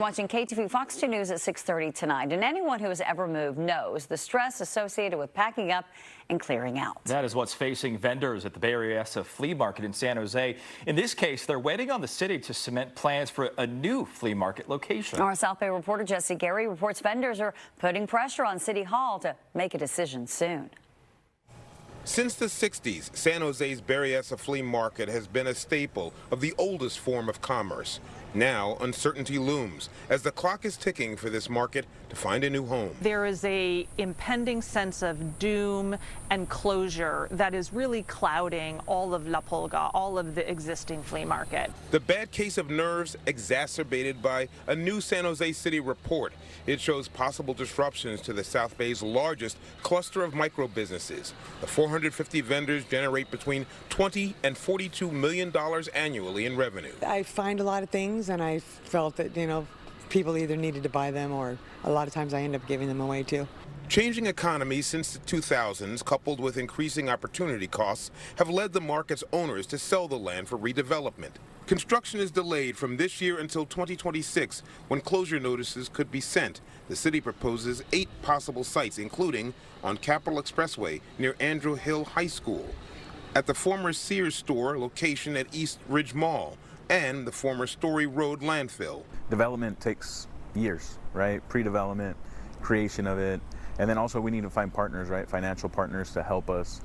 Watching KTVU Fox 2 News at 6:30 tonight, and anyone who has ever moved knows the stress associated with packing up and clearing out. That is what's facing vendors at the Berryessa Flea Market in San Jose. In this case, they're waiting on the city to cement plans for a new flea market location. Our South Bay reporter Jose Berryessa reports vendors are putting pressure on City Hall to make a decision soon. Since the 60s, San Jose's Berryessa Flea Market has been a staple of the oldest form of commerce. Now, uncertainty looms as the clock is ticking for this market to find a new home. There is an impending sense of doom and closure that is really clouding all of La Pulga, all of the existing flea market. The bad case of nerves exacerbated by a new San Jose City report. It shows possible disruptions to the South Bay's largest cluster of micro businesses. The 450 vendors generate between $20 and $42 million annually in revenue. I find a lot of things, and I felt that, people either needed to buy them, or a lot of times I end up giving them away too. Changing economies since the 2000s, coupled with increasing opportunity costs, have led the market's owners to sell the land for redevelopment. Construction is delayed from this year until 2026, when closure notices could be sent. The city proposes 8 possible sites, including on Capitol Expressway near Andrew Hill High School, at the former Sears store location at East Ridge Mall, and the former Story Road landfill. Development takes years, right? Pre-development, creation of it, and then also we need to find partners, right? Financial partners to help us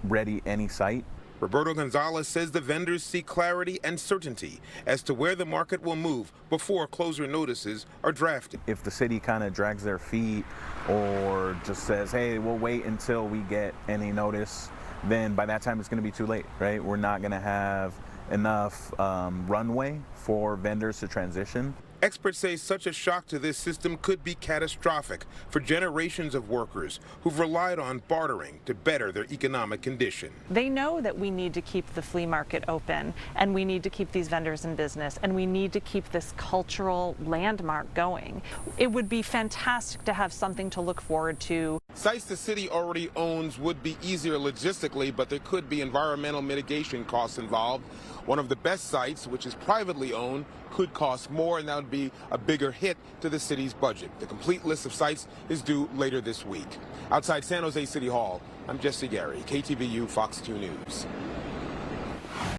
ready any site. Roberto Gonzalez says the vendors seek clarity and certainty as to where the market will move before closure notices are drafted. If the city kind of drags their feet or just says, hey, we'll wait until we get any notice, then by that time it's going to be too late, right? We're not going to have enough runway for vendors to transition. Experts say such a shock to this system could be catastrophic for generations of workers who've relied on bartering to better their economic condition. They know that we need to keep the flea market open, and we need to keep these vendors in business, and we need to keep this cultural landmark going. It would be fantastic to have something to look forward to. Sites the city already owns would be easier logistically, but there could be environmental mitigation costs involved. One of the best sites, which is privately owned, could cost more, and that would be a bigger hit to the city's budget. The complete list of sites is due later this week. Outside San Jose City Hall, I'm Jesse Gary, KTVU Fox 2 News.